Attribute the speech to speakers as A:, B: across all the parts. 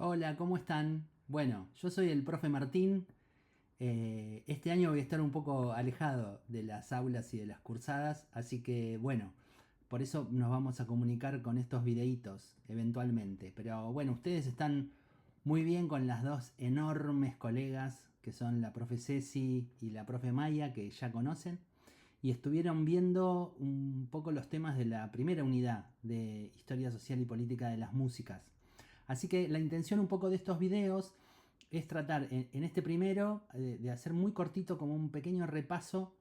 A: Hola, ¿cómo están? Bueno, yo soy el profe Martín. Este año voy a estar un poco alejado de las aulas y de las cursadas, así que bueno, por eso nos vamos a comunicar con estos videitos eventualmente. Pero bueno, ustedes están muy bien con las dos enormes colegas que son la profe Ceci y la profe Maya, que ya conocen, y estuvieron viendo un poco los temas de la primera unidad de Historia Social y Política de las Músicas. Así que la intención un poco de estos videos es tratar en este primero de hacer muy cortito como un pequeño repaso,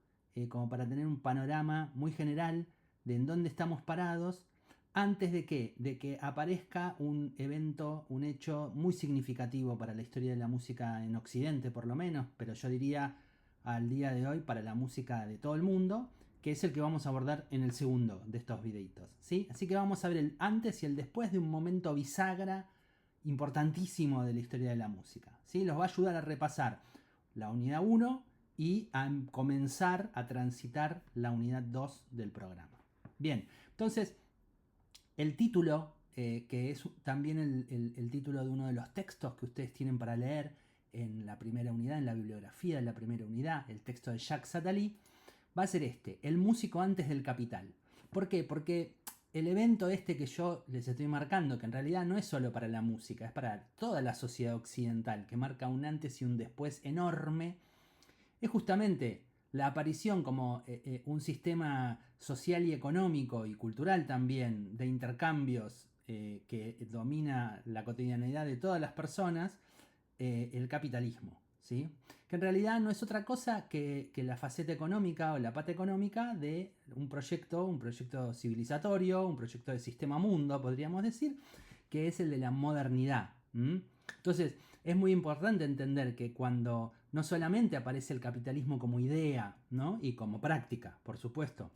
A: como para tener un panorama muy general de en dónde estamos parados antes de que aparezca un evento, un hecho muy significativo para la historia de la música en Occidente por lo menos, pero yo diría al día de hoy para la música de todo el mundo, que es el que vamos a abordar en el segundo de estos videitos, ¿sí? Así que vamos a ver el antes y el después de un momento bisagra importantísimo de la historia de la música, ¿sí? Los va a ayudar a repasar la unidad uno y a comenzar a transitar la unidad 2 del programa. Bien, entonces el título, que es también el título de uno de los textos que ustedes tienen para leer en la primera unidad, en la bibliografía de la primera unidad, el texto de Jacques Attali, va a ser este, El músico antes del capital. ¿Por qué? Porque el evento este que yo les estoy marcando, que en realidad no es solo para la música, es para toda la sociedad occidental, que marca un antes y un después enorme, es justamente la aparición como un sistema social y económico y cultural también de intercambios que domina la cotidianidad de todas las personas, el capitalismo. ¿Sí? Que en realidad no es otra cosa que la faceta económica o la pata económica de un proyecto civilizatorio, un proyecto de sistema mundo, podríamos decir, que es el de la modernidad. Entonces, es muy importante entender que cuando no solamente aparece el capitalismo como idea, ¿no? Y como práctica, por supuesto,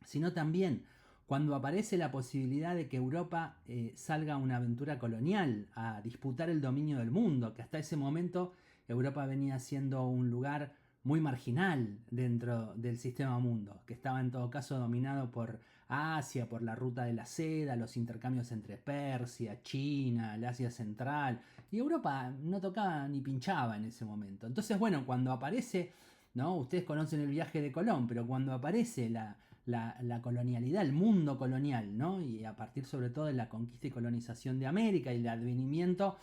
A: sino también cuando aparece la posibilidad de que Europa salga a una aventura colonial, a disputar el dominio del mundo, que hasta ese momento Europa venía siendo un lugar muy marginal dentro del sistema mundo, que estaba en todo caso dominado por Asia, por la ruta de la seda, los intercambios entre Persia, China, el Asia Central, y Europa no tocaba ni pinchaba en ese momento. Entonces, bueno, cuando aparece, ¿no? Ustedes conocen el viaje de Colón, pero cuando aparece la colonialidad, el mundo colonial, ¿no? Y a partir sobre todo de la conquista y colonización de América y el advenimiento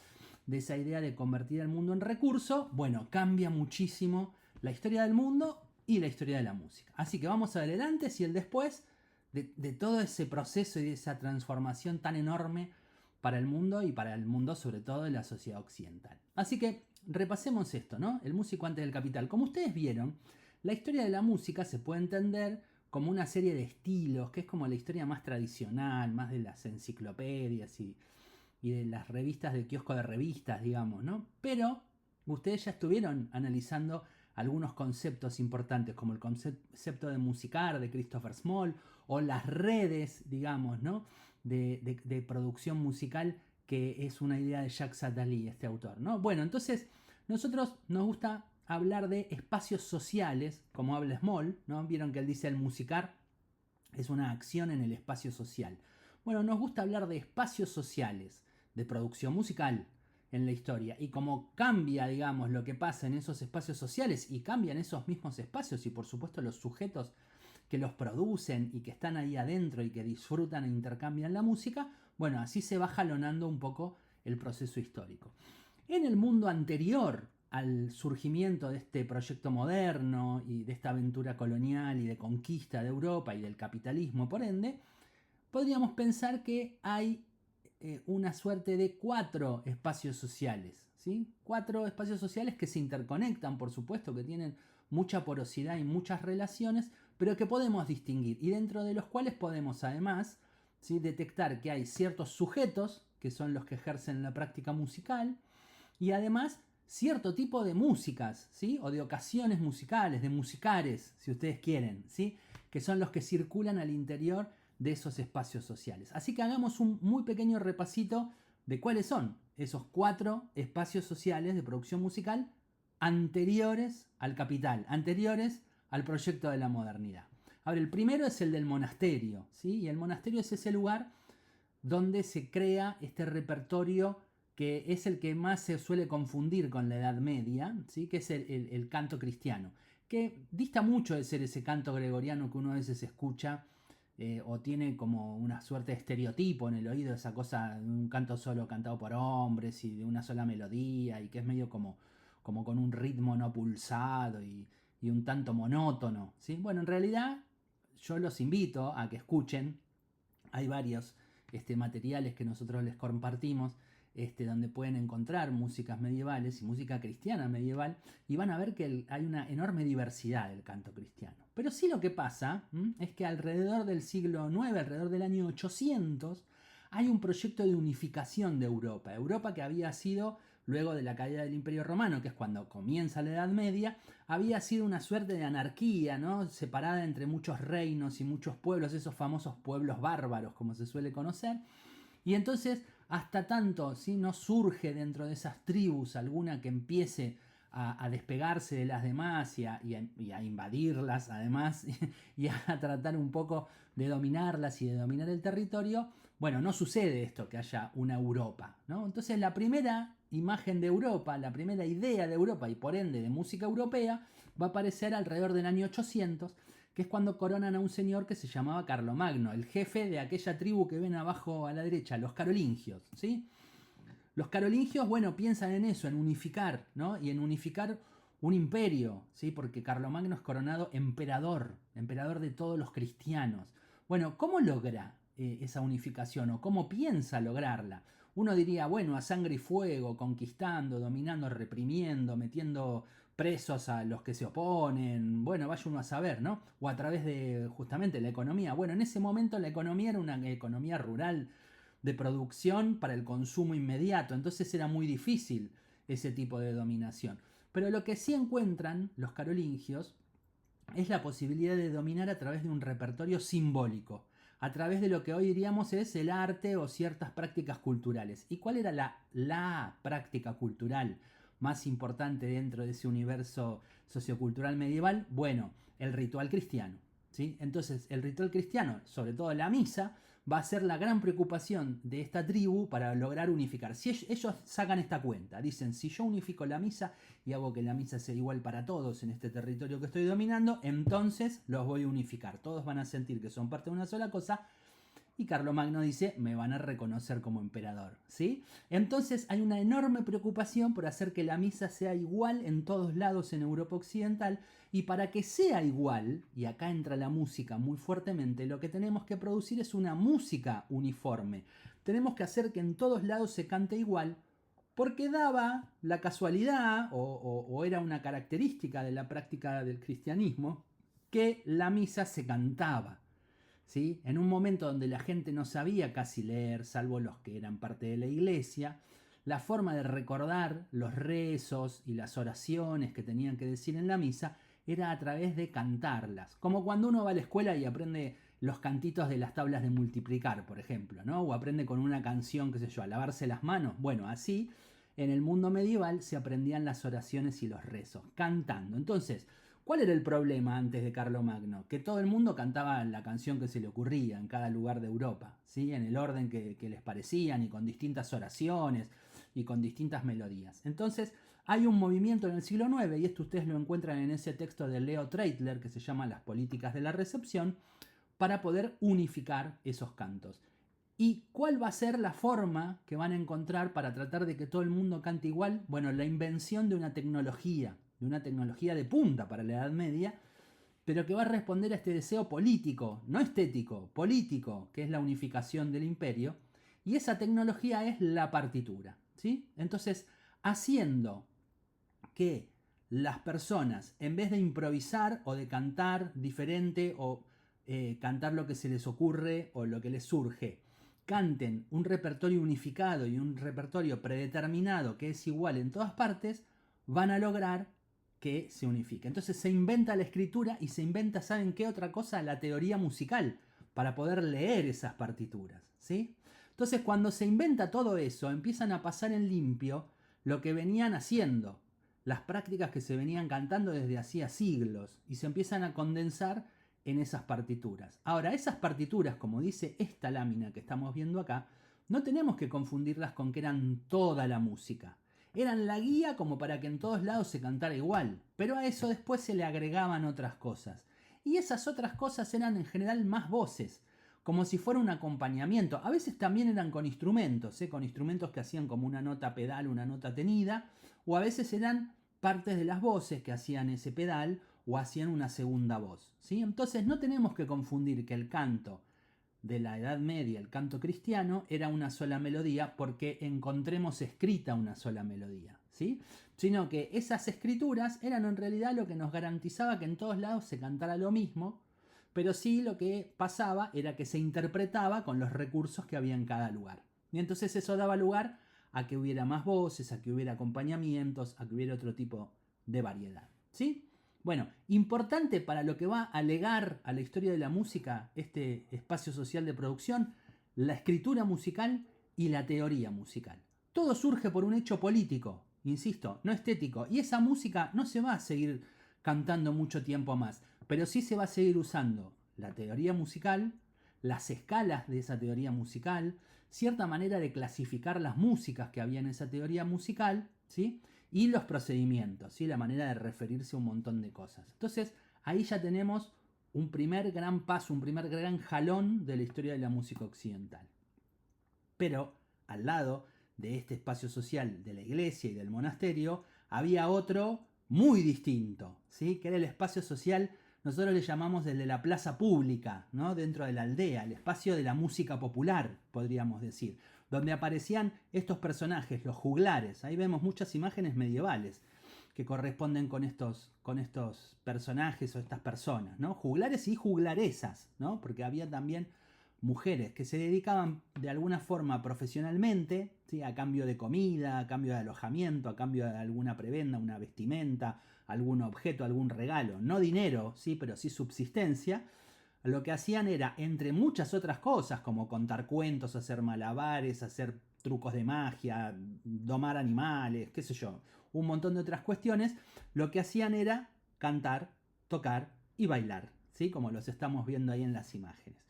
A: de esa idea de convertir el mundo en recurso, bueno, cambia muchísimo la historia del mundo y la historia de la música. Así que vamos a ver el antes y el después de todo ese proceso y de esa transformación tan enorme para el mundo y para el mundo sobre todo de la sociedad occidental. Así que repasemos esto, ¿no? El músico antes del capital. Como ustedes vieron, la historia de la música se puede entender como una serie de estilos, que es como la historia más tradicional, más de las enciclopedias y de las revistas de kiosco de revistas, digamos, ¿no? Pero ustedes ya estuvieron analizando algunos conceptos importantes, como el concepto de musicar de Christopher Small, o las redes, digamos, ¿no? De producción musical, que es una idea de Jacques Attali, este autor, ¿no? Bueno, entonces, nosotros nos gusta hablar de espacios sociales, como habla Small, ¿no? Vieron que él dice el musicar es una acción en el espacio social. Bueno, nos gusta hablar de espacios sociales, de producción musical en la historia y cómo cambia, digamos, lo que pasa en esos espacios sociales y cambian esos mismos espacios y por supuesto los sujetos que los producen y que están ahí adentro y que disfrutan e intercambian la música, bueno, así se va jalonando un poco el proceso histórico. En el mundo anterior al surgimiento de este proyecto moderno y de esta aventura colonial y de conquista de Europa y del capitalismo, por ende, podríamos pensar que hay una suerte de cuatro espacios sociales, ¿sí? Cuatro espacios sociales que se interconectan, por supuesto, que tienen mucha porosidad y muchas relaciones, pero que podemos distinguir y dentro de los cuales podemos además, ¿sí?, detectar que hay ciertos sujetos, que son los que ejercen la práctica musical, y además cierto tipo de músicas, ¿sí? O de ocasiones musicales, de musicares, si ustedes quieren, ¿sí? Que son los que circulan al interior de esos espacios sociales. Así que hagamos un muy pequeño repasito de cuáles son esos cuatro espacios sociales de producción musical anteriores al capital, anteriores al proyecto de la modernidad. Ahora, el primero es el del monasterio, ¿sí? Y el monasterio es ese lugar donde se crea este repertorio que es el que más se suele confundir con la Edad Media, ¿sí? Que es el canto cristiano, que dista mucho de ser ese canto gregoriano que uno a veces escucha o tiene como una suerte de estereotipo en el oído, esa cosa de un canto solo cantado por hombres y de una sola melodía y que es medio como con un ritmo no pulsado y un tanto monótono, ¿sí? Bueno, en realidad yo los invito a que escuchen, hay varios materiales que nosotros les compartimos, donde pueden encontrar músicas medievales y música cristiana medieval, y van a ver que hay una enorme diversidad del canto cristiano. Pero sí lo que pasa es que alrededor del siglo IX, alrededor del año 800, hay un proyecto de unificación de Europa. Europa que había sido, luego de la caída del Imperio Romano, que es cuando comienza la Edad Media, había sido una suerte de anarquía, ¿no? Separada entre muchos reinos y muchos pueblos, esos famosos pueblos bárbaros, como se suele conocer. Y entonces, hasta tanto, ¿sí? No surge dentro de esas tribus alguna que empiece a despegarse de las demás y a invadirlas, además, y a tratar un poco de dominarlas y de dominar el territorio, bueno, no sucede esto, que haya una Europa, ¿no? Entonces, la primera imagen de Europa, la primera idea de Europa y por ende de música europea, va a aparecer alrededor del año 800, que es cuando coronan a un señor que se llamaba Carlomagno, el jefe de aquella tribu que ven abajo a la derecha, los carolingios, ¿sí? Los carolingios, bueno, piensan en eso, en unificar, ¿no? Y en unificar un imperio, ¿sí? Porque Carlomagno es coronado emperador, emperador de todos los cristianos. Bueno, ¿cómo logra esa unificación o cómo piensa lograrla? Uno diría, bueno, a sangre y fuego, conquistando, dominando, reprimiendo, metiendo presos a los que se oponen, bueno, vaya uno a saber, ¿no? O a través de justamente la economía. Bueno, en ese momento la economía era una economía rural de producción para el consumo inmediato, entonces era muy difícil ese tipo de dominación. Pero lo que sí encuentran los carolingios es la posibilidad de dominar a través de un repertorio simbólico, a través de lo que hoy diríamos es el arte o ciertas prácticas culturales. ¿Y cuál era la práctica cultural más importante dentro de ese universo sociocultural medieval? Bueno, el ritual cristiano, ¿sí? Entonces, el ritual cristiano, sobre todo la misa, va a ser la gran preocupación de esta tribu para lograr unificar. Si ellos sacan esta cuenta, dicen, si yo unifico la misa y hago que la misa sea igual para todos en este territorio que estoy dominando, entonces los voy a unificar. Todos van a sentir que son parte de una sola cosa. Y Carlomagno dice, me van a reconocer como emperador, ¿sí? Entonces hay una enorme preocupación por hacer que la misa sea igual en todos lados en Europa Occidental, y para que sea igual, y acá entra la música muy fuertemente, lo que tenemos que producir es una música uniforme. Tenemos que hacer que en todos lados se cante igual, porque daba la casualidad, o era una característica de la práctica del cristianismo, que la misa se cantaba. ¿Sí? En un momento donde la gente no sabía casi leer, salvo los que eran parte de la iglesia, la forma de recordar los rezos y las oraciones que tenían que decir en la misa era a través de cantarlas. Como cuando uno va a la escuela y aprende los cantitos de las tablas de multiplicar, por ejemplo, ¿no? O aprende con una canción, qué sé yo, a lavarse las manos. Bueno, así en el mundo medieval se aprendían las oraciones y los rezos, cantando. Entonces, ¿cuál era el problema antes de Carlomagno? Que todo el mundo cantaba la canción que se le ocurría en cada lugar de Europa, ¿sí? En el orden que les parecían y con distintas oraciones y con distintas melodías. Entonces hay un movimiento en el siglo IX, y esto ustedes lo encuentran en ese texto de Leo Treitler que se llama Las políticas de la recepción, para poder unificar esos cantos. ¿Y cuál va a ser la forma que van a encontrar para tratar de que todo el mundo cante igual? Bueno, la invención de una tecnología de punta para la Edad Media, pero que va a responder a este deseo político, no estético, político, que es la unificación del imperio, y esa tecnología es la partitura, ¿sí? Entonces, haciendo que las personas, en vez de improvisar o de cantar diferente o cantar lo que se les ocurre o lo que les surge, canten un repertorio unificado y un repertorio predeterminado que es igual en todas partes, van a lograr que se unifique. Entonces se inventa la escritura y se inventa, ¿saben qué otra cosa? La teoría musical, para poder leer esas partituras, ¿sí? Entonces cuando se inventa todo eso, empiezan a pasar en limpio lo que venían haciendo, las prácticas que se venían cantando desde hacía siglos, y se empiezan a condensar en esas partituras. Ahora, esas partituras, como dice esta lámina que estamos viendo acá, no tenemos que confundirlas con que eran toda la música. Eran la guía como para que en todos lados se cantara igual, pero a eso después se le agregaban otras cosas. Y esas otras cosas eran en general más voces, como si fuera un acompañamiento. A veces también eran con instrumentos, con instrumentos que hacían como una nota pedal, una nota tenida, o a veces eran partes de las voces que hacían ese pedal o hacían una segunda voz. ¿Sí? Entonces no tenemos que confundir que el canto de la Edad Media, el canto cristiano, era una sola melodía porque encontremos escrita una sola melodía, ¿sí? Sino que esas escrituras eran en realidad lo que nos garantizaba que en todos lados se cantara lo mismo, pero sí lo que pasaba era que se interpretaba con los recursos que había en cada lugar. Y entonces eso daba lugar a que hubiera más voces, a que hubiera acompañamientos, a que hubiera otro tipo de variedad, ¿sí? Bueno, importante para lo que va a legar a la historia de la música, este espacio social de producción, la escritura musical y la teoría musical. Todo surge por un hecho político, insisto, no estético, y esa música no se va a seguir cantando mucho tiempo más, pero sí se va a seguir usando la teoría musical, las escalas de esa teoría musical, cierta manera de clasificar las músicas que había en esa teoría musical, ¿sí? Y los procedimientos, ¿sí? La manera de referirse a un montón de cosas. Entonces, ahí ya tenemos un primer gran paso, un primer gran jalón de la historia de la música occidental. Pero al lado de este espacio social de la iglesia y del monasterio, había otro muy distinto, ¿sí? Que era el espacio social, nosotros le llamamos el de la plaza pública, ¿no? Dentro de la aldea, el espacio de la música popular, podríamos decir, donde aparecían estos personajes, los juglares. Ahí vemos muchas imágenes medievales que corresponden con estos personajes o estas personas, ¿no? Juglares y juglaresas, ¿no? Porque había también mujeres que se dedicaban de alguna forma profesionalmente, ¿sí? A cambio de comida, a cambio de alojamiento, a cambio de alguna prebenda, una vestimenta, algún objeto, algún regalo, no dinero, ¿sí? Pero sí subsistencia. Lo que hacían era, entre muchas otras cosas, como contar cuentos, hacer malabares, hacer trucos de magia, domar animales, qué sé yo, un montón de otras cuestiones, lo que hacían era cantar, tocar y bailar, ¿sí? Como los estamos viendo ahí en las imágenes.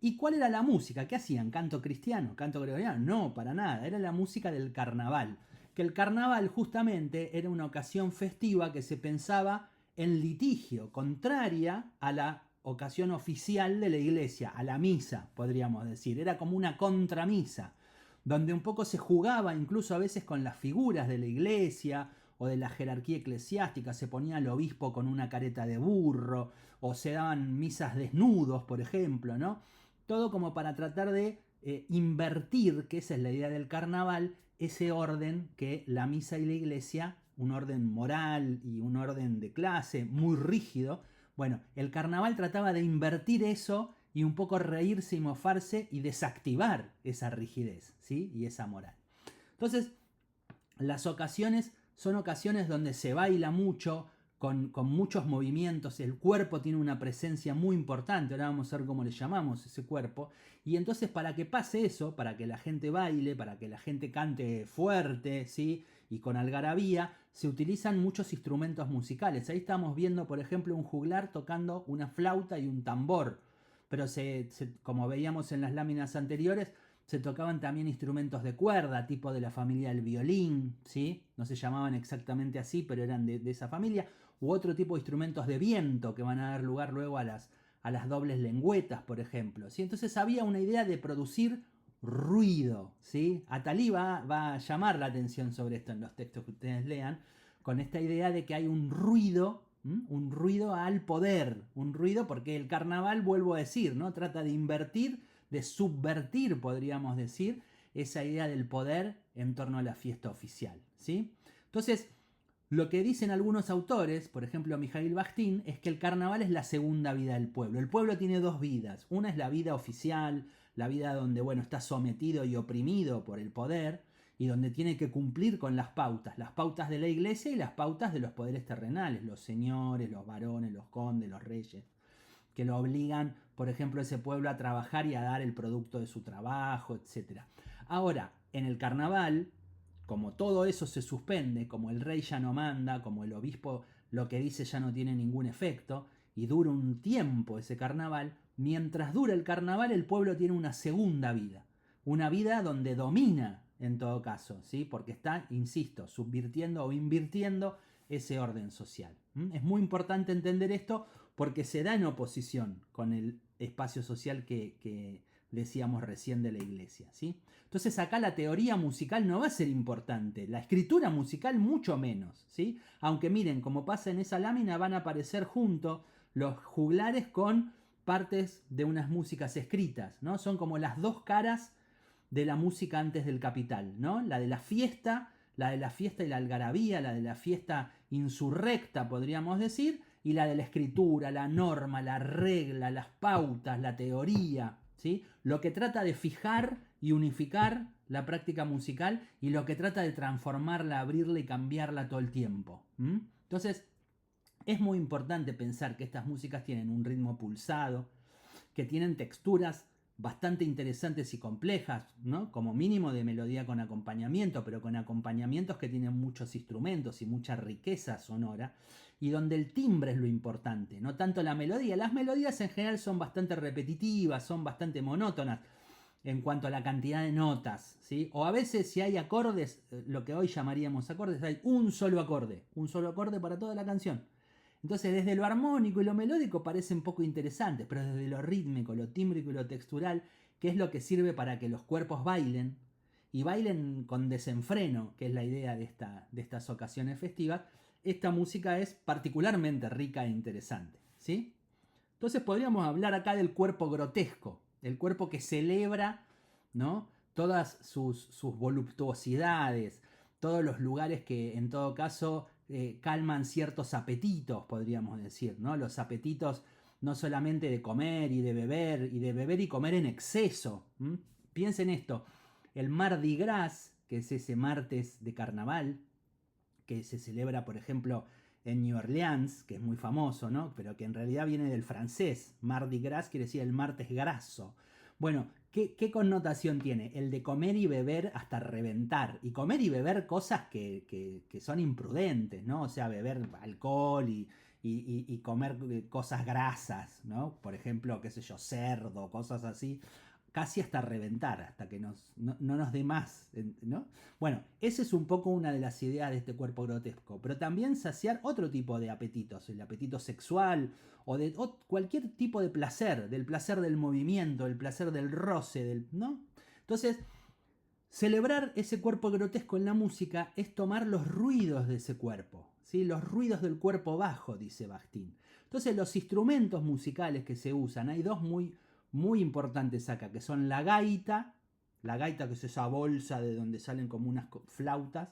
A: ¿Y cuál era la música? ¿Qué hacían? ¿Canto cristiano? ¿Canto gregoriano? No, para nada. Era la música del carnaval. Que el carnaval justamente era una ocasión festiva que se pensaba en litigio, contraria a la ocasión oficial de la iglesia, a la misa, podríamos decir. Era como una contramisa, donde un poco se jugaba incluso a veces con las figuras de la iglesia o de la jerarquía eclesiástica. Se ponía al obispo con una careta de burro, o se daban misas desnudos, por ejemplo, ¿no? Todo como para tratar de invertir, que esa es la idea del carnaval, ese orden que la misa y la iglesia, un orden moral y un orden de clase muy rígido. Bueno, el carnaval trataba de invertir eso y un poco reírse y mofarse y desactivar esa rigidez, ¿sí? Y esa moral. Entonces, las ocasiones son ocasiones donde se baila mucho, con muchos movimientos, el cuerpo tiene una presencia muy importante, ahora vamos a ver cómo le llamamos ese cuerpo, y entonces para que pase eso, para que la gente baile, para que la gente cante fuerte, ¿sí? Y con algarabía, se utilizan muchos instrumentos musicales. Ahí estamos viendo, por ejemplo, un juglar tocando una flauta y un tambor, pero como veíamos en las láminas anteriores, se tocaban también instrumentos de cuerda, tipo de la familia del violín, ¿sí? No se llamaban exactamente así, pero eran de esa familia, u otro tipo de instrumentos de viento que van a dar lugar luego a las dobles lengüetas, por ejemplo, ¿sí? Entonces había una idea de producir ruido, ¿sí? Atali va a llamar la atención sobre esto en los textos que ustedes lean, con esta idea de que hay un ruido, un ruido al poder, un ruido porque el carnaval, vuelvo a decir, ¿no? Trata de invertir, de subvertir, podríamos decir, esa idea del poder en torno a la fiesta oficial, ¿sí? Entonces, lo que dicen algunos autores, por ejemplo Mijail Bakhtin, es que el carnaval es la segunda vida del pueblo. El pueblo tiene dos vidas. Una es la vida oficial, la vida donde, bueno, está sometido y oprimido por el poder y donde tiene que cumplir con las pautas de la iglesia y las pautas de los poderes terrenales, los señores, los varones, los condes, los reyes, que lo obligan, por ejemplo, a ese pueblo a trabajar y a dar el producto de su trabajo, etc. Ahora, en el carnaval, como todo eso se suspende, como el rey ya no manda, como el obispo lo que dice ya no tiene ningún efecto, y dura un tiempo ese carnaval, mientras dura el carnaval el pueblo tiene una segunda vida, una vida donde domina en todo caso, ¿sí? Porque está, insisto, subvirtiendo o invirtiendo ese orden social. Es muy importante entender esto porque se da en oposición con el espacio social que decíamos recién de la iglesia, ¿sí? Entonces acá la teoría musical no va a ser importante, la escritura musical mucho menos, ¿sí? Aunque miren, como pasa en esa lámina, van a aparecer juntos los juglares con partes de unas músicas escritas, ¿no? Son como las dos caras de la música antes del capital, ¿no? La de la fiesta y la algarabía, la de la fiesta insurrecta, podríamos decir, y la de la escritura, la norma, la regla, las pautas, la teoría, ¿sí? Lo que trata de fijar y unificar la práctica musical y lo que trata de transformarla, abrirla y cambiarla todo el tiempo. Entonces, es muy importante pensar que estas músicas tienen un ritmo pulsado, que tienen texturas bastante interesantes y complejas, ¿no? Como mínimo de melodía con acompañamiento, pero con acompañamientos que tienen muchos instrumentos y mucha riqueza sonora, y donde el timbre es lo importante, no tanto la melodía. Las melodías en general son bastante repetitivas, son bastante monótonas en cuanto a la cantidad de notas, ¿sí? O a veces si hay acordes, lo que hoy llamaríamos acordes, hay un solo acorde para toda la canción. Entonces desde lo armónico y lo melódico parecen poco interesantes, pero desde lo rítmico, lo tímbrico y lo textural, que es lo que sirve para que los cuerpos bailen, y bailen con desenfreno, que es la idea de estas ocasiones festivas, esta música es particularmente rica e interesante, ¿sí? Entonces podríamos hablar acá del cuerpo grotesco, el cuerpo que celebra, ¿no? Todas sus voluptuosidades, todos los lugares que en todo caso calman ciertos apetitos, podríamos decir, ¿no? Los apetitos no solamente de comer y de beber y comer en exceso. Piensen esto, el Mardi Gras, que es ese martes de carnaval, que se celebra, por ejemplo, en New Orleans, que es muy famoso, ¿no? Pero que en realidad viene del francés. Mardi Gras quiere decir el martes graso. Bueno, ¿qué connotación tiene? El de comer y beber hasta reventar. Y comer y beber cosas que son imprudentes, ¿no? O sea, beber alcohol y comer cosas grasas, ¿no? Por ejemplo, qué sé yo, cerdo, cosas así. Casi hasta reventar, hasta que no nos dé más, ¿no? Bueno, esa es un poco una de las ideas de este cuerpo grotesco, pero también saciar otro tipo de apetitos, el apetito sexual o cualquier tipo de placer, del placer del movimiento, el placer del roce, ¿no? Entonces, celebrar ese cuerpo grotesco en la música es tomar los ruidos de ese cuerpo, ¿sí? Los ruidos del cuerpo bajo, dice Bakhtin. Entonces, los instrumentos musicales que se usan, hay dos muy importantes acá, que son la gaita que es esa bolsa de donde salen como unas flautas,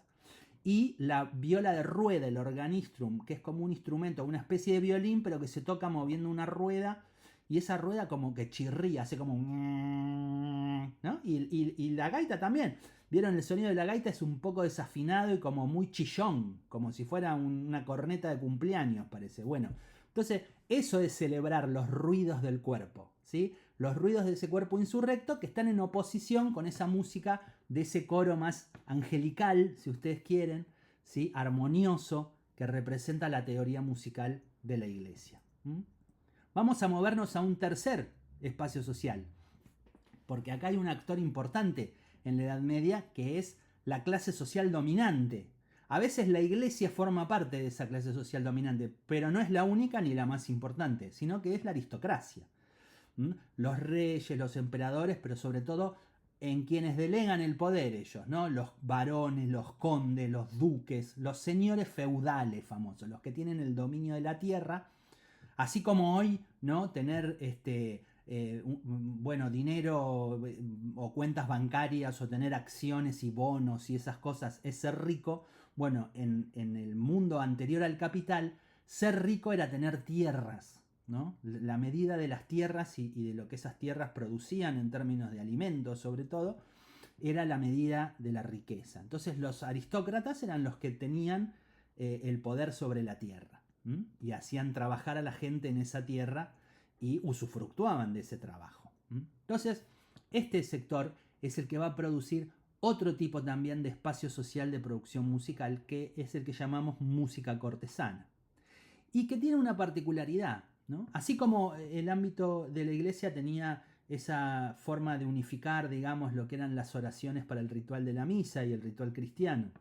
A: y la viola de rueda, el organistrum, que es como un instrumento, una especie de violín, pero que se toca moviendo una rueda, y esa rueda como que chirría, hace como ¿no? Y la gaita también. ¿Vieron? El sonido de la gaita es un poco desafinado y como muy chillón, como si fuera una corneta de cumpleaños, parece. Bueno, entonces eso es celebrar los ruidos del cuerpo, ¿sí? Los ruidos de ese cuerpo insurrecto que están en oposición con esa música de ese coro más angelical, si ustedes quieren, ¿sí? Armonioso, que representa la teoría musical de la iglesia. Vamos a movernos a un tercer espacio social, porque acá hay un actor importante en la Edad Media que es la clase social dominante. A veces la iglesia forma parte de esa clase social dominante, pero no es la única ni la más importante, sino que es la aristocracia. Los reyes, los emperadores, pero sobre todo en quienes delegan el poder ellos, ¿no? Los varones, los condes, los duques, los señores feudales famosos, los que tienen el dominio de la tierra, así como hoy, ¿no? Tener bueno, dinero o cuentas bancarias o tener acciones y bonos y esas cosas es ser rico. Bueno, en el mundo anterior al capital, ser rico era tener tierras, ¿no? La medida de las tierras y de lo que esas tierras producían en términos de alimentos, sobre todo, era la medida de la riqueza. Entonces los aristócratas eran los que tenían el poder sobre la tierra, y hacían trabajar a la gente en esa tierra y usufructuaban de ese trabajo. Entonces, este sector es el que va a producir otro tipo también de espacio social de producción musical, que es el que llamamos música cortesana, y que tiene una particularidad, ¿no? Así como el ámbito de la iglesia tenía esa forma de unificar, digamos, lo que eran las oraciones para el ritual de la misa y el ritual cristiano.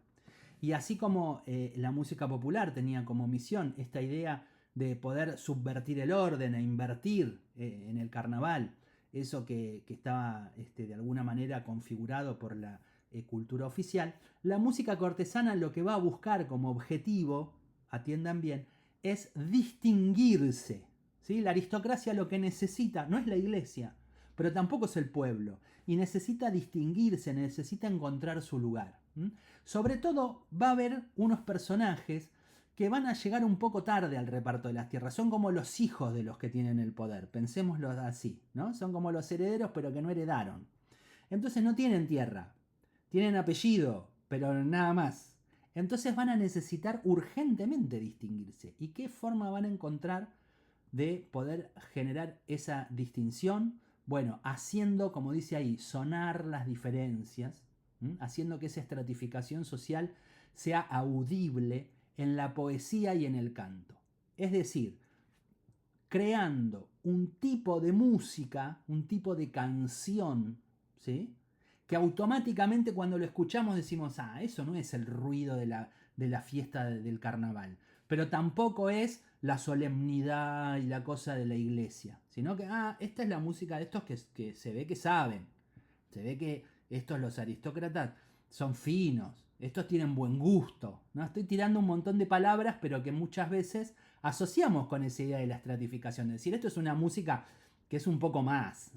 A: Y así como la música popular tenía como misión esta idea de poder subvertir el orden e invertir en el carnaval, eso que estaba de alguna manera configurado por la cultura oficial, la música cortesana lo que va a buscar como objetivo, atiendan bien, es distinguirse. ¿Sí? La aristocracia lo que necesita no es la iglesia, pero tampoco es el pueblo, y necesita distinguirse, necesita encontrar su lugar. Sobre todo va a haber unos personajes que van a llegar un poco tarde al reparto de las tierras. Son como los hijos de los que tienen el poder. Pensémoslo así, ¿no? Son como los herederos, pero que no heredaron. Entonces no tienen tierra. Tienen apellido, pero nada más. Entonces van a necesitar urgentemente distinguirse. ¿Y qué forma van a encontrar de poder generar esa distinción? Bueno, haciendo, como dice ahí, sonar las diferencias, haciendo que esa estratificación social sea audible en la poesía y en el canto. Es decir, creando un tipo de música, un tipo de canción, ¿sí? Que automáticamente cuando lo escuchamos decimos, ah, eso no es el ruido de la fiesta del carnaval, pero tampoco es la solemnidad y la cosa de la iglesia, sino que, ah, esta es la música de estos que se ve que saben, se ve que estos los aristócratas son finos, estos tienen buen gusto, ¿no? Estoy tirando un montón de palabras, pero que muchas veces asociamos con esa idea de la estratificación, es decir, esto es una música que es un poco más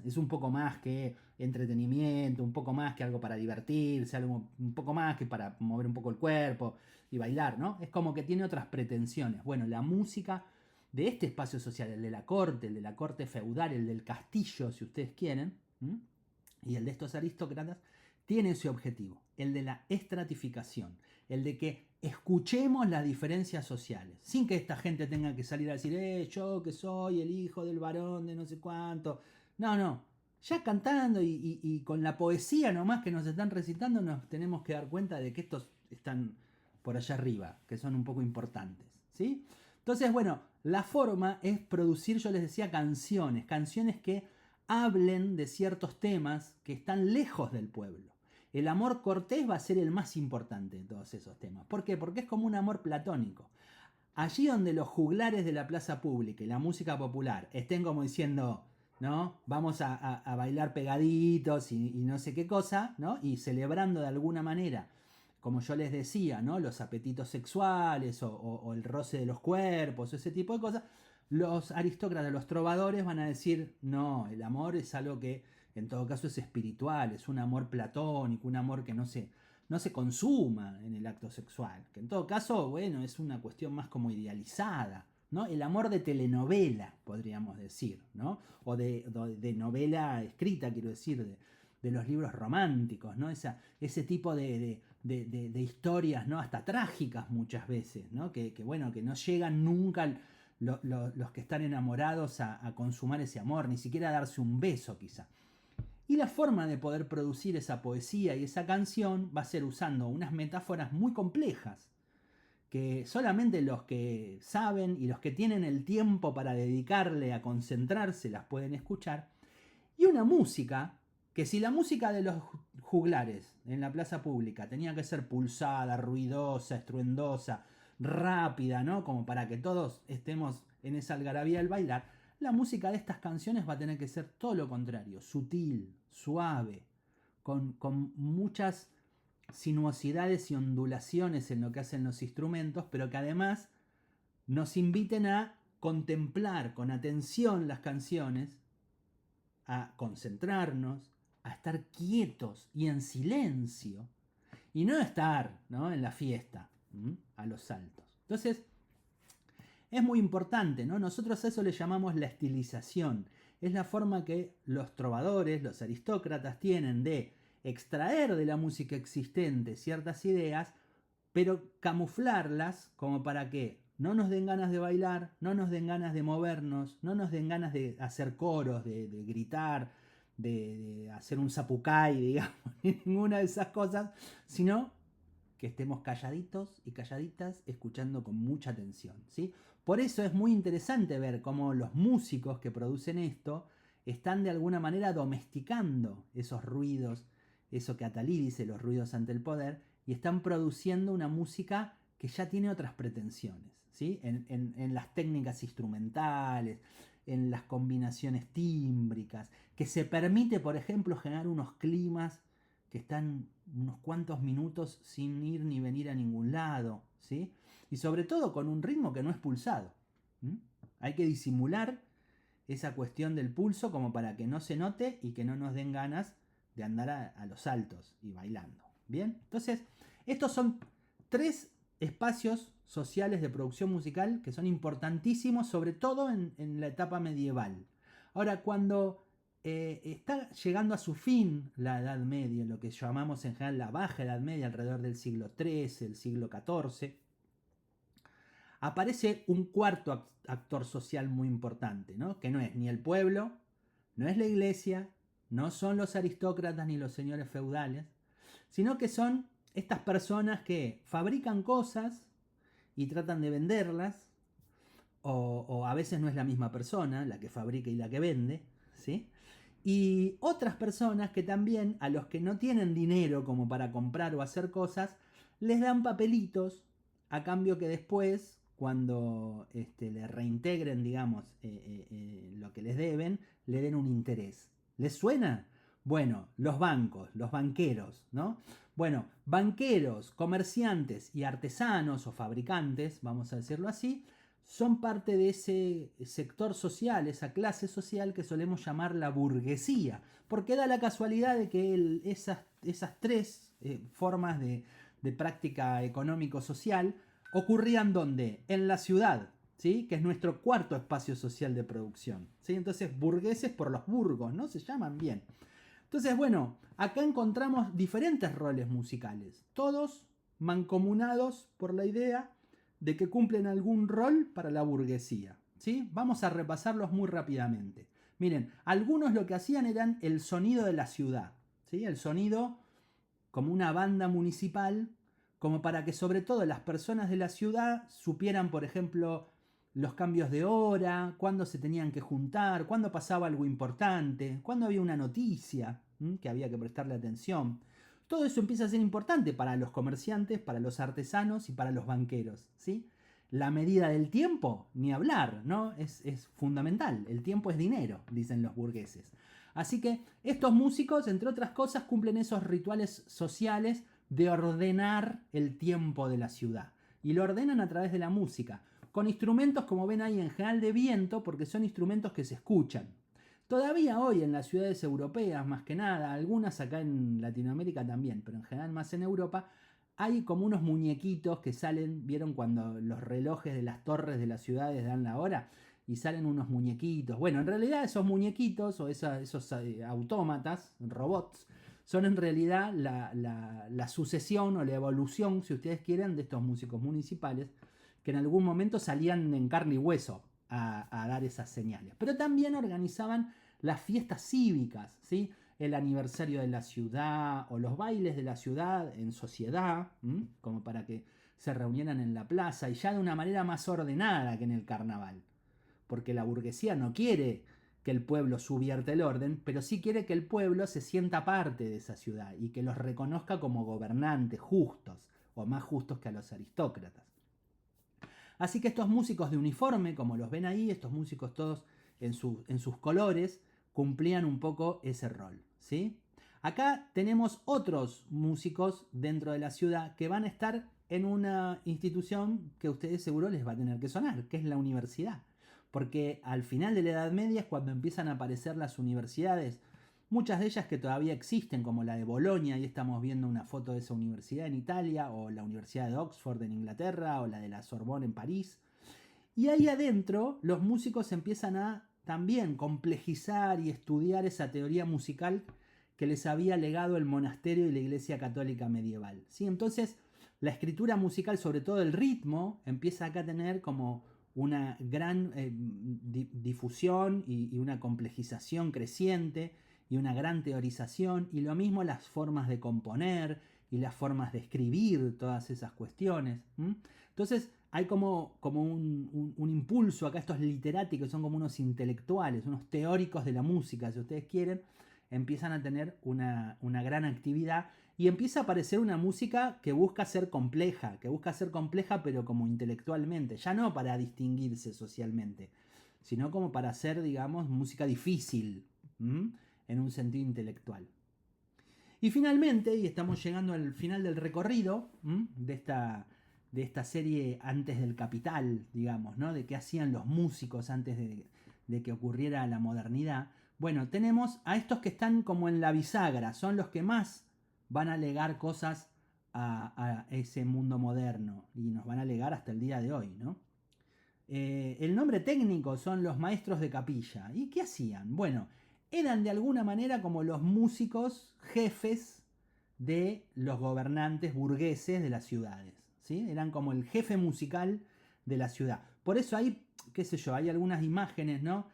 A: que entretenimiento, un poco más que algo para divertirse, algo un poco más que para mover un poco el cuerpo y bailar, ¿no? Es como que tiene otras pretensiones. Bueno, la música de este espacio social, el de la corte feudal, el del castillo, si ustedes quieren, y el de estos aristócratas, tiene ese objetivo, el de la estratificación, el de que escuchemos las diferencias sociales, sin que esta gente tenga que salir a decir, yo que soy el hijo del varón de no sé cuánto. No, no. Ya cantando y con la poesía nomás que nos están recitando, nos tenemos que dar cuenta de que estos están por allá arriba, que son un poco importantes. ¿Sí? Entonces, bueno, la forma es producir, yo les decía, canciones que hablen de ciertos temas que están lejos del pueblo. El amor cortés va a ser el más importante de todos esos temas. ¿Por qué? Porque es como un amor platónico. Allí donde los juglares de la plaza pública y la música popular estén como diciendo, ¿no? Vamos a bailar pegaditos y no sé qué cosa, ¿no? Y celebrando de alguna manera, como yo les decía, ¿no? Los apetitos sexuales o el roce de los cuerpos, ese tipo de cosas. Los aristócratas, los trovadores van a decir, no, el amor es algo que en todo caso es espiritual, es un amor platónico, un amor que no se consuma en el acto sexual, que en todo caso, bueno, es una cuestión más como idealizada, ¿no? El amor de telenovela, podríamos decir, ¿no? O de novela escrita, quiero decir, de los libros románticos, ¿no? Ese tipo de historias, ¿no? Hasta trágicas muchas veces, ¿no? Bueno, que no llegan nunca los que están enamorados a consumar ese amor, ni siquiera a darse un beso quizá. Y la forma de poder producir esa poesía y esa canción va a ser usando unas metáforas muy complejas, que solamente los que saben y los que tienen el tiempo para dedicarle a concentrarse las pueden escuchar, y una música que si la música de los juglares en la plaza pública tenía que ser pulsada, ruidosa, estruendosa, rápida, ¿no? Como para que todos estemos en esa algarabía al bailar, la música de estas canciones va a tener que ser todo lo contrario, sutil, suave, con muchas sinuosidades y ondulaciones en lo que hacen los instrumentos, pero que además nos inviten a contemplar con atención las canciones, a concentrarnos, a estar quietos y en silencio, y no estar, ¿no? En la fiesta, a los saltos. Entonces, es muy importante, ¿no? Nosotros a eso le llamamos la estilización. Es la forma que los trovadores, los aristócratas tienen de extraer de la música existente ciertas ideas, pero camuflarlas como para que no nos den ganas de bailar, no nos den ganas de movernos, no nos den ganas de hacer coros, de gritar, de hacer un zapucay, digamos, ninguna de esas cosas, sino que estemos calladitos y calladitas escuchando con mucha atención, ¿sí? Por eso es muy interesante ver cómo los músicos que producen esto están de alguna manera domesticando esos ruidos, eso que Attali dice, los ruidos ante el poder, y están produciendo una música que ya tiene otras pretensiones, ¿sí? En las técnicas instrumentales, en las combinaciones tímbricas, que se permite, por ejemplo, generar unos climas que están unos cuantos minutos sin ir ni venir a ningún lado, ¿sí? Y sobre todo con un ritmo que no es pulsado. Hay que disimular esa cuestión del pulso como para que no se note y que no nos den ganas de andar a los saltos y bailando. Bien, entonces estos son 3 espacios sociales de producción musical que son importantísimos, sobre todo en la etapa medieval. Ahora, cuando está llegando a su fin la Edad Media, lo que llamamos en general la Baja Edad Media, alrededor del siglo XIII, el siglo XIV, aparece un cuarto actor social muy importante, ¿no? Que no es ni el pueblo, no es la iglesia, no son los aristócratas ni los señores feudales, sino que son estas personas que fabrican cosas y tratan de venderlas, o a veces no es la misma persona la que fabrica y la que vende, ¿sí? Y otras personas que también, a los que no tienen dinero como para comprar o hacer cosas, les dan papelitos a cambio que después, cuando le reintegren, digamos, lo que les deben, le den un interés. ¿Les suena? Bueno, los bancos, los banqueros, ¿no? Bueno, banqueros, comerciantes y artesanos o fabricantes, vamos a decirlo así, son parte de ese sector social, esa clase social que solemos llamar la burguesía, porque da la casualidad de que esas 3 formas de práctica económico-social ocurrían ¿dónde? En la ciudad, ¿sí? Que es nuestro cuarto espacio social de producción, ¿sí? Entonces, burgueses por los burgos, ¿no? Se llaman bien. Entonces, bueno, acá encontramos diferentes roles musicales, todos mancomunados por la idea de que cumplen algún rol para la burguesía, ¿sí? Vamos a repasarlos muy rápidamente. Miren, algunos lo que hacían eran el sonido de la ciudad, ¿sí? El sonido como una banda municipal, como para que sobre todo las personas de la ciudad supieran, por ejemplo, los cambios de hora, cuándo se tenían que juntar, cuándo pasaba algo importante, cuándo había una noticia que había que prestarle atención. Todo eso empieza a ser importante para los comerciantes, para los artesanos y para los banqueros, ¿sí? La medida del tiempo, ni hablar, ¿no? Es fundamental. El tiempo es dinero, dicen los burgueses. Así que estos músicos, entre otras cosas, cumplen esos rituales sociales de ordenar el tiempo de la ciudad. Y lo ordenan a través de la música, con instrumentos, como ven ahí, en general de viento, porque son instrumentos que se escuchan. Todavía hoy en las ciudades europeas, más que nada, algunas acá en Latinoamérica también, pero en general más en Europa, hay como unos muñequitos que salen, ¿vieron cuando los relojes de las torres de las ciudades dan la hora? Y salen unos muñequitos. Bueno, en realidad esos muñequitos o esos autómatas, robots, son en realidad la sucesión o la evolución, si ustedes quieren, de estos músicos municipales que en algún momento salían en carne y hueso a dar esas señales. Pero también organizaban las fiestas cívicas, ¿sí? El aniversario de la ciudad o los bailes de la ciudad en sociedad, como para que se reunieran en la plaza y ya de una manera más ordenada que en el carnaval. Porque la burguesía no quiere que el pueblo subvierta el orden, pero sí quiere que el pueblo se sienta parte de esa ciudad y que los reconozca como gobernantes justos o más justos que a los aristócratas. Así que estos músicos de uniforme, como los ven ahí, estos músicos todos en sus colores, cumplían un poco ese rol, ¿sí? Acá tenemos otros músicos dentro de la ciudad que van a estar en una institución que a ustedes seguro les va a tener que sonar, que es la universidad. Porque al final de la Edad Media es cuando empiezan a aparecer las universidades, muchas de ellas que todavía existen, como la de Bolonia, y estamos viendo una foto de esa universidad en Italia, o la Universidad de Oxford en Inglaterra, o la de la Sorbonne en París. Y ahí adentro los músicos empiezan a también complejizar y estudiar esa teoría musical que les había legado el monasterio y la Iglesia Católica medieval, ¿sí? Entonces la escritura musical, sobre todo el ritmo, empieza acá a tener como una gran difusión y una complejización creciente y una gran teorización, y lo mismo las formas de componer y las formas de escribir todas esas cuestiones. Entonces hay como un impulso acá, estos literati que son como unos intelectuales, unos teóricos de la música, si ustedes quieren, empiezan a tener una gran actividad y empieza a aparecer una música que busca ser compleja pero como intelectualmente, ya no para distinguirse socialmente, sino como para hacer, digamos, música difícil, ¿m? En un sentido intelectual. Y finalmente, y estamos llegando al final del recorrido de esta serie antes del Capital, digamos, ¿no? De qué hacían los músicos antes de que ocurriera la modernidad. Bueno, tenemos a estos que están como en la bisagra, son los que más van a legar cosas a ese mundo moderno y nos van a legar hasta el día de hoy, ¿no? El nombre técnico son los maestros de capilla. ¿Y qué hacían? Bueno, eran de alguna manera como los músicos jefes de los gobernantes burgueses de las ciudades. ¿Sí? Eran como el jefe musical de la ciudad. Por eso hay, qué sé yo, hay algunas imágenes, ¿no?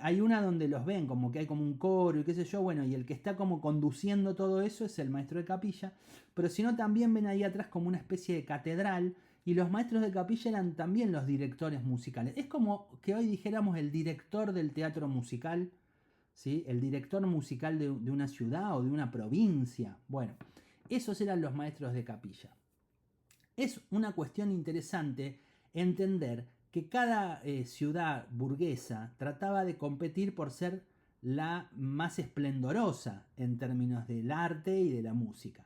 A: Hay una donde los ven, como que hay como un coro y qué sé yo, bueno, y el que está como conduciendo todo eso es el maestro de capilla, pero si no también ven ahí atrás como una especie de catedral y los maestros de capilla eran también los directores musicales. Es como que hoy dijéramos el director del teatro musical, ¿sí? El director musical de una ciudad o de una provincia. Bueno, esos eran los maestros de capilla. Es una cuestión interesante entender que cada ciudad burguesa trataba de competir por ser la más esplendorosa en términos del arte y de la música.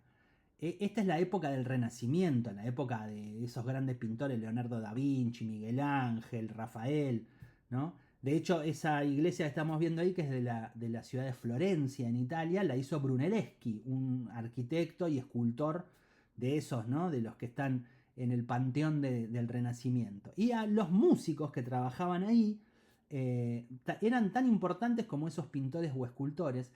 A: Esta es la época del Renacimiento, la época de esos grandes pintores, Leonardo da Vinci, Miguel Ángel, Rafael, ¿no? De hecho, esa iglesia que estamos viendo ahí, que es de la ciudad de Florencia, en Italia, la hizo Brunelleschi, un arquitecto y escultor de esos, ¿no? De los que están en el panteón del Renacimiento. Y a los músicos que trabajaban ahí eran tan importantes como esos pintores o escultores,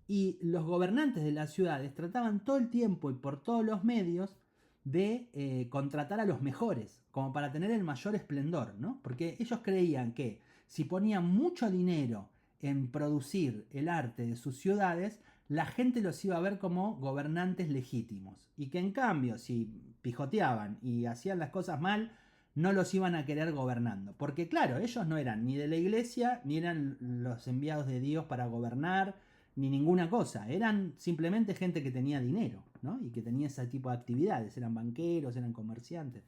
A: y los gobernantes de las ciudades trataban todo el tiempo y por todos los medios de contratar a los mejores, como para tener el mayor esplendor, ¿no? Porque ellos creían que si ponían mucho dinero en producir el arte de sus ciudades, la gente los iba a ver como gobernantes legítimos. Y que en cambio, si pijoteaban y hacían las cosas mal, no los iban a querer gobernando. Porque claro, ellos no eran ni de la iglesia, ni eran los enviados de Dios para gobernar, ni ninguna cosa. Eran simplemente gente que tenía dinero, ¿no? Y que tenía ese tipo de actividades. Eran banqueros, eran comerciantes.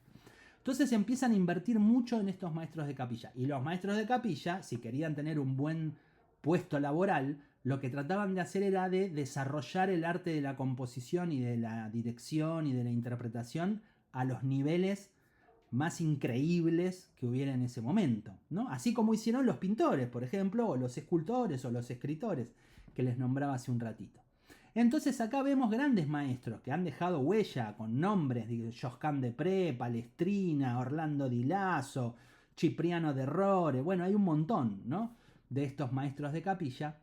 A: Entonces empiezan a invertir mucho en estos maestros de capilla. Y los maestros de capilla, si querían tener un buen puesto laboral, lo que trataban de hacer era de desarrollar el arte de la composición y de la dirección y de la interpretación a los niveles más increíbles que hubiera en ese momento, ¿no? Así como hicieron los pintores, por ejemplo, o los escultores o los escritores que les nombraba hace un ratito. Entonces acá vemos grandes maestros que han dejado huella con nombres de Josquin de Pré, Palestrina, Orlando Di Lasso, Cipriano de Rore, bueno, hay un montón, ¿no? De estos maestros de capilla.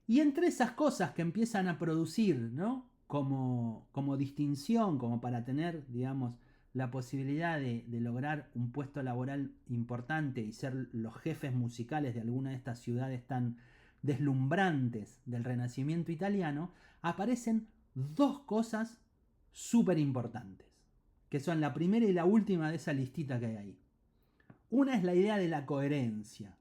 A: Y entre esas cosas que empiezan a producir, ¿no? Como distinción, como para tener, digamos, la posibilidad de lograr un puesto laboral importante y ser los jefes musicales de alguna de estas ciudades tan deslumbrantes del Renacimiento italiano, aparecen dos cosas súper importantes, que son la primera y la última de esa listita que hay ahí. Una es la idea de la coherencia.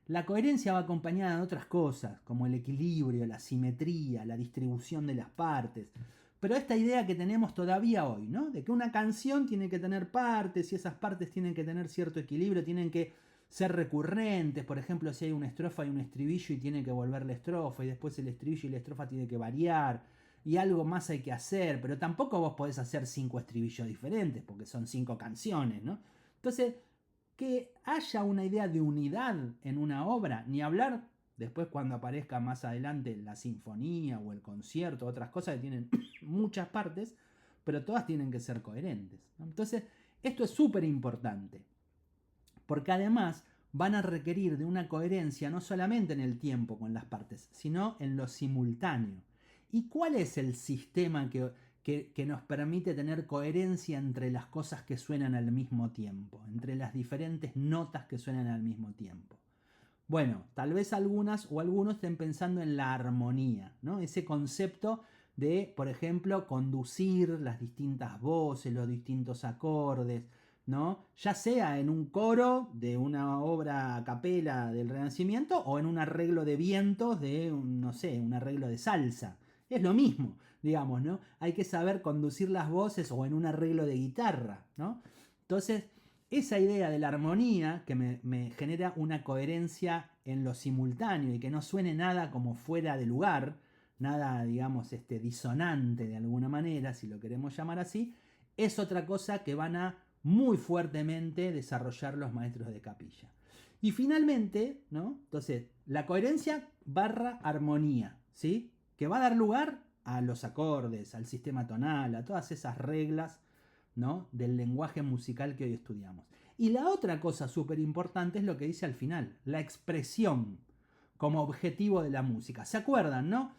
A: La coherencia va acompañada de otras cosas, como el equilibrio, la simetría, la distribución de las partes. Pero esta idea que tenemos todavía hoy, ¿no? De que una canción tiene que tener partes y esas partes tienen que tener cierto equilibrio, tienen que ser recurrentes. Por ejemplo, si hay una estrofa y un estribillo y tiene que volver la estrofa y después el estribillo y la estrofa tiene que variar y algo más hay que hacer, pero tampoco vos podés hacer 5 estribillos diferentes porque son 5 canciones, ¿no? Entonces, que haya una idea de unidad en una obra, ni hablar después cuando aparezca más adelante la sinfonía o el concierto, otras cosas que tienen muchas partes, pero todas tienen que ser coherentes, ¿no? Entonces, esto es súper importante, porque además van a requerir de una coherencia no solamente en el tiempo con las partes, sino en lo simultáneo. ¿Y cuál es el sistema que nos permite tener coherencia entre las cosas que suenan al mismo tiempo, entre las diferentes notas que suenan al mismo tiempo? Bueno, tal vez algunas o algunos estén pensando en la armonía, ¿no? Ese concepto de, por ejemplo, conducir las distintas voces, los distintos acordes, ¿no? Ya sea en un coro de una obra a capela del Renacimiento o en un arreglo de vientos de, no sé, un arreglo de salsa. Es lo mismo, digamos, ¿no? Hay que saber conducir las voces o en un arreglo de guitarra, ¿no? Entonces, esa idea de la armonía que me genera una coherencia en lo simultáneo y que no suene nada como fuera de lugar, nada, digamos, disonante de alguna manera, si lo queremos llamar así, es otra cosa que van a muy fuertemente desarrollar los maestros de capilla. Y finalmente, ¿no? Entonces, la coherencia barra armonía, ¿sí? Que va a dar lugar a los acordes, al sistema tonal, a todas esas reglas, ¿no? Del lenguaje musical que hoy estudiamos. Y la otra cosa súper importante es lo que dice al final, la expresión como objetivo de la música. ¿Se acuerdan, no?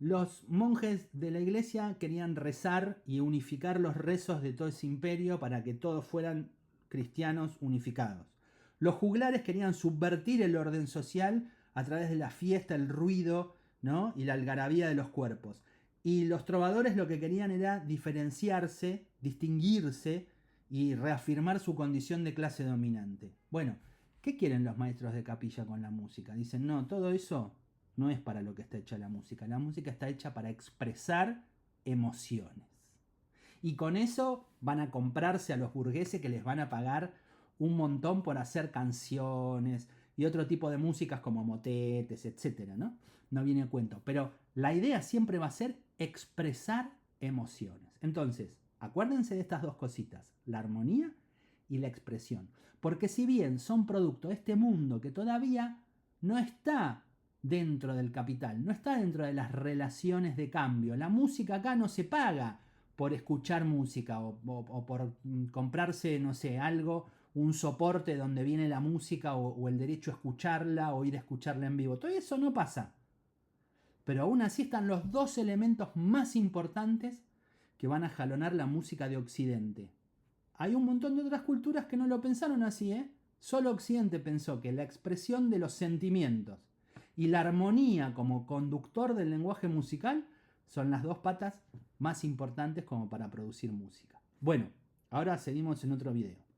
A: Los monjes de la iglesia querían rezar y unificar los rezos de todo ese imperio para que todos fueran cristianos unificados. Los juglares querían subvertir el orden social a través de la fiesta, el ruido, ¿no? Y la algarabía de los cuerpos. Y los trovadores lo que querían era diferenciarse, distinguirse y reafirmar su condición de clase dominante. Bueno, ¿qué quieren los maestros de capilla con la música? Dicen, no, todo eso no es para lo que está hecha la música. La música está hecha para expresar emociones. Y con eso van a comprarse a los burgueses que les van a pagar un montón por hacer canciones y otro tipo de músicas como motetes, etcétera, ¿no? No viene a cuento. Pero la idea siempre va a ser expresar emociones. Entonces, acuérdense de estas dos cositas, la armonía y la expresión. Porque si bien son producto de este mundo que todavía no está dentro del capital, no está dentro de las relaciones de cambio, la música acá no se paga por escuchar música o por comprarse, no sé, algo, un soporte donde viene la música o el derecho a escucharla o ir a escucharla en vivo. Todo eso no pasa. Pero aún así están los dos elementos más importantes que van a jalonar la música de Occidente. Hay un montón de otras culturas que no lo pensaron así, ¿eh? Solo Occidente pensó que la expresión de los sentimientos y la armonía como conductor del lenguaje musical son las dos patas más importantes como para producir música. Bueno, ahora seguimos en otro video.